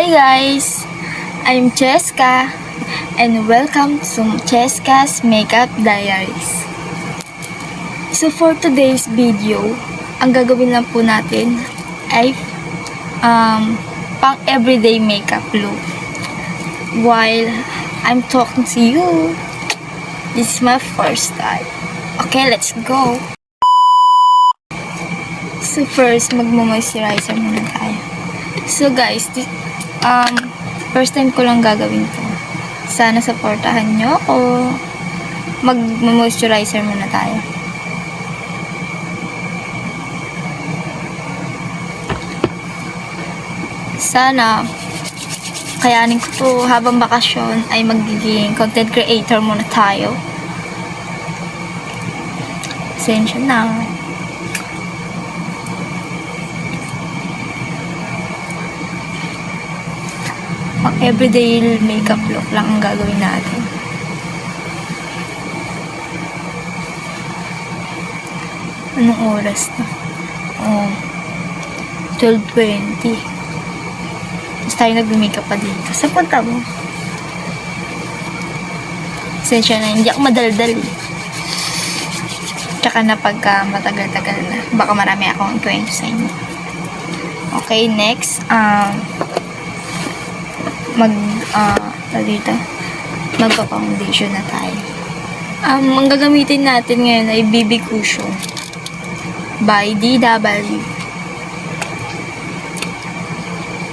Hi guys! I'm Cheska and welcome to Cheska's Makeup Diaries. So for today's video, ang gagawin lang po natin ay pang everyday makeup look. While I'm talking to you, this is my first time. Okay, let's go! So first, magmo-moisturizer muna tayo. So guys, first time ko lang gagawin to. Sana supportahan nyo ako. Mag-moisturizer muna tayo. Sana kayanin ko to habang bakasyon ay magiging content creator muna tayo. Pasensya na. Everyday makeup look lang ang gagawin natin. Anong oras na? 12:20. Tapos tayo nag-makeup pa dito. Saan punta mo? Sensya na, hindi ako madaldal eh. Tsaka na pagka matagal-tagal na. Baka marami akong kwento sa inyo. Okay, next. Magpa-foundation na tayo. Ang gagamitin natin ngayon ay BB Cushion by DW.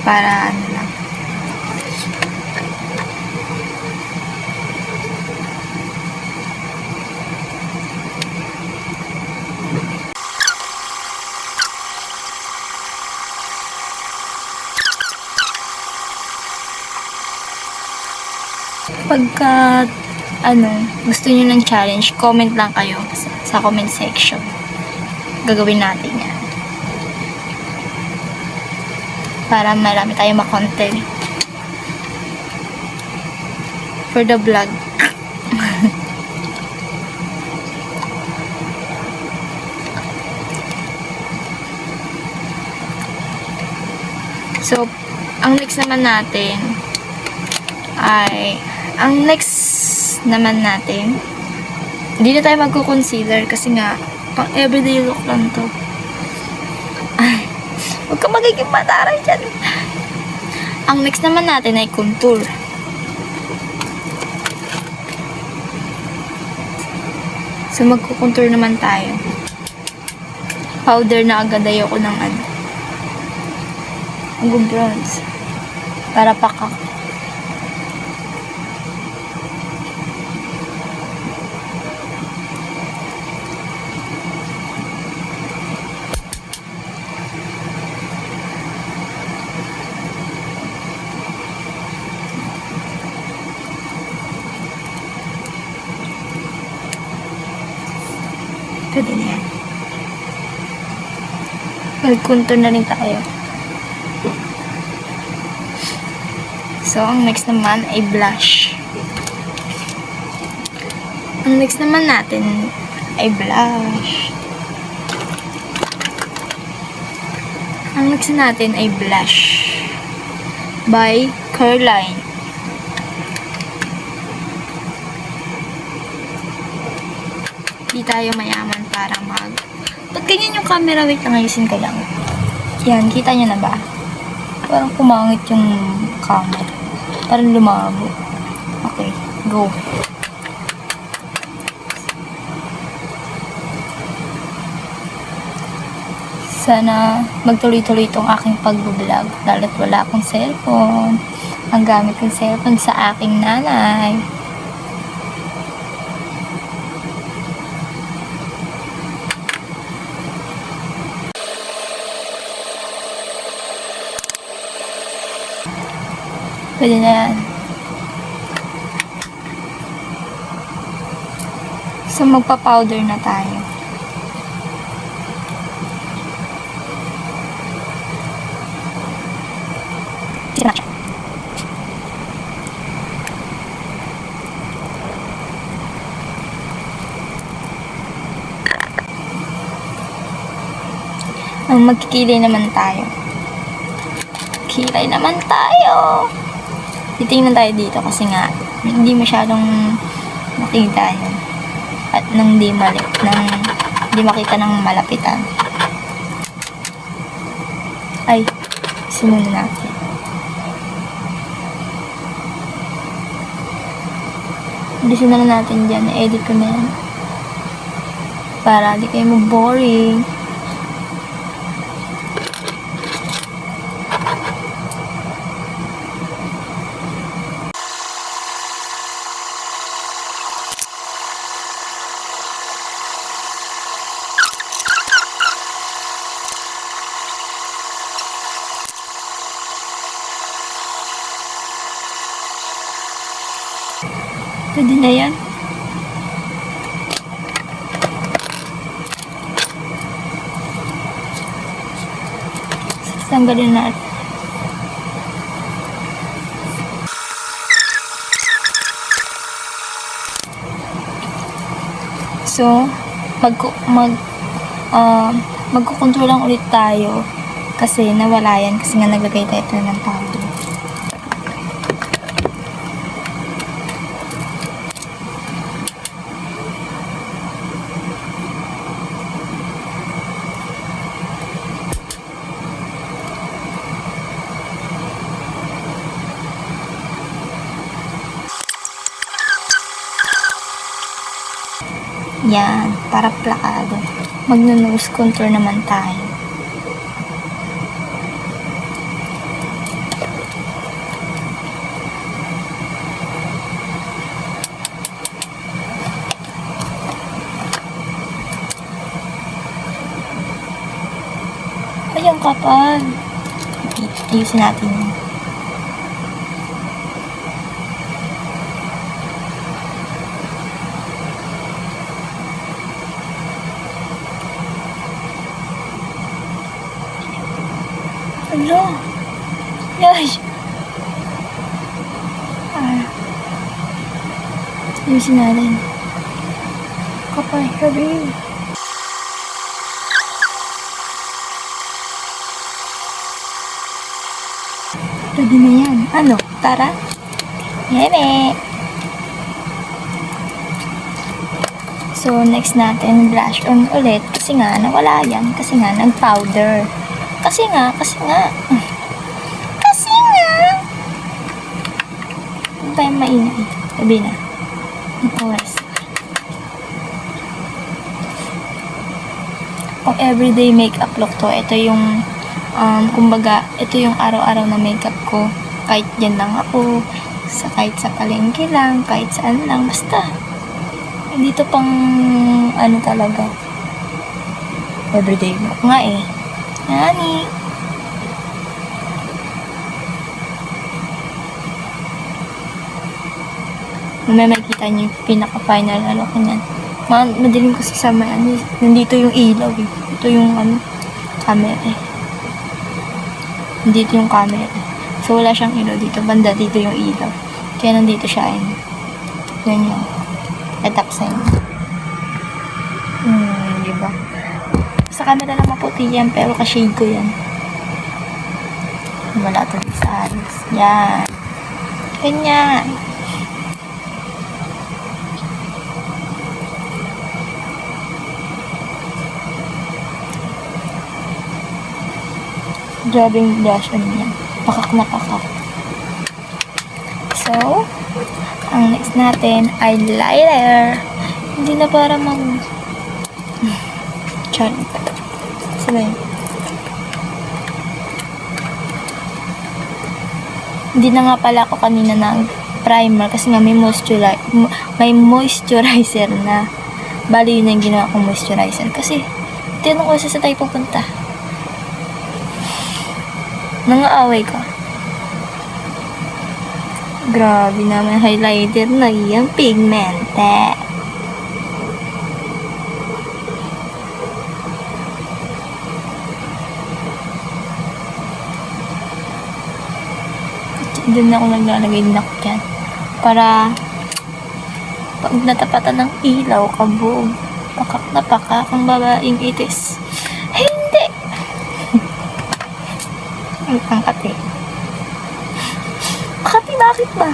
Para ano lang. Pagka gusto niyo ng challenge, comment lang kayo sa comment section. Gagawin natin yan. Para marami tayong ma-content. For the vlog. So, ang next naman natin hindi na tayo magko-concealer kasi nga pang everyday look lang to. Ay, huwag ka magiging mataray dyan. Ang next naman natin ay contour. So magko-contour naman tayo. Powder na agad, ayoko ng ang bronze para pakak. Pwede na yan. Mag-contour na rin tayo. So, ang next naman ay blush. Ang next naman natin ay blush. Ang next natin ay blush by Caroline. Hindi tayo mayaman para Ba't ganyan yung camera? Wait lang, ayusin ko lang. Yan, kita nyo na ba? Parang kumangit yung camera. Parang lumabo. Okay, go. Sana magtuloy-tuloy itong aking pag-vlog. Lalo't wala akong cellphone. Ang gamit kong cellphone sa aking nanay. Pwede na yan. So, magpa-powder na tayo. Magkikilay naman tayo. Kilay naman tayo. Titingnan tayo dito kasi nga hindi masyadong makita yun. At nang di makita ng malapitan. Ay, simulan natin. Bilisan na lang natin dyan. I-edit ko na yan. Para di kayo mag-boring. Pwede na yan. Tanggalin natin. So, magkukontrol lang ulit tayo kasi nawala yan kasi nga naglagay tayo ng powder. Yan, para plakado. Magno-nose contour naman tayo. Ay, ang kapal. Ayusin natin yun. Hello. Yay. Ayusin natin. Kapal, hurry. Ready na yan. Ano? Tara. Yeme. So, next natin, blush on ulit. Kasi nga, nawala yan. Kasi nga, nag-powder. Kasi nga. Ano ba yung mainay? Sabi na. Oras. Pang everyday makeup look to. Ito yung kumbaga, ito yung araw-araw na makeup ko. Kahit dyan lang ako, kahit sa palengke lang, kahit saan lang, basta. Dito pang, ano talaga, everyday look nga eh. Yani. May makikita niyo yung pinaka-final ano ko niyan. Madilim kasi sa may ano, nandito yung ilaw eh. Ito yung ano, camera eh. Dito yung camera. So, wala siyang ilaw dito. Banda dito yung ilaw. Kaya nandito siya. Yan yung etap sa inyo. Diba? Sa camera na maputi yan, pero ka-shade ko yan. Wala ito sa ayos. Yan. Ganyan. Grabe yung blush on yan. Pakak na pakak. So, ang next natin ay eyeliner. Hindi na para Char. Sila yun. Hindi na nga pala ako kanina ng primer kasi nga may moisturizer na. Bali yun yung ginawa kong moisturizer. Kasi, tinanong ko sa tayo pupunta. Nangaaway ka. Grabe naman highlighter na yan. Pigmented. Doon ako naglalagay din ako dyan. Para pag natapatan ng ilaw, kabog. Pakak na pakak ang babaeng itis. Hindi! Ang kate. ba?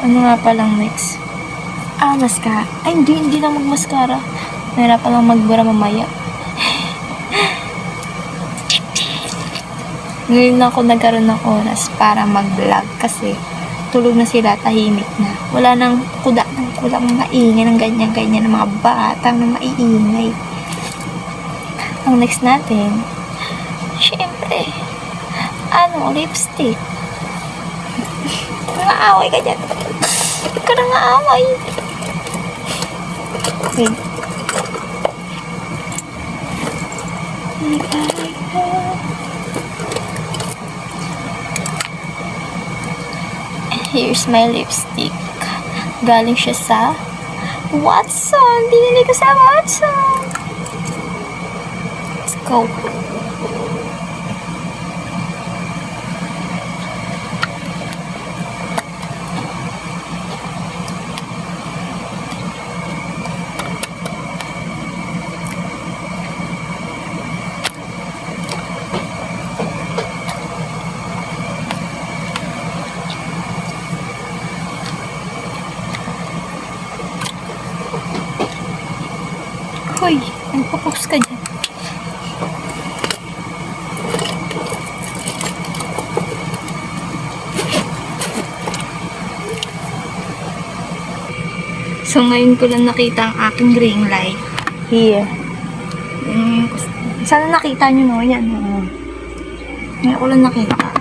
Ano nga palang next? Mascara. Ay, hindi na mag-mascara. Nahirapan lang magbura mamaya. Ngayon na ako nagkaroon ng oras para mag-vlog kasi tulog na sila, tahimik na. Wala nang kulang maingay ng ganyan-ganyan ng mga batang na maiingay. Ang next natin, syempre, lipstick. Nangaaway ka dyan. Ba't ka nangaaway? Wait. Here's my lipstick. Galing siya sa Watson. Binili ko sa Watson. Let's go. Hoy, nagpo-focus ka dyan. So, ngayon ko lang nakita ang aking ring light. Here. Sana nakita nyo, no? Yan. Ngayon ko lang nakita.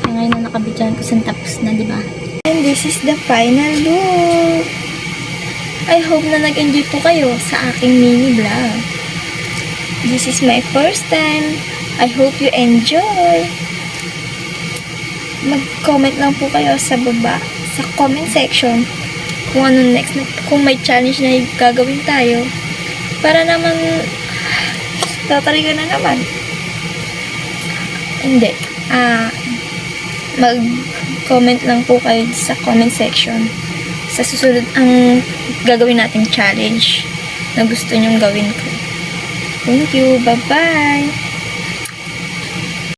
Kaya ngayon na nakabidyan ko sa tapos na, di ba? And this is the final look. I hope na nag-enjoy po kayo sa aking mini vlog. This is my first time. I hope you enjoy. Mag-comment lang po kayo sa baba, sa comment section, kung ano next, kung may challenge na gagawin tayo. Para naman, tatry ko na naman. Hindi. Mag-comment lang po kayo sa comment section. Sa susunod ang gagawin nating challenge na gusto nyong gawin ko. Thank you. Bye-bye.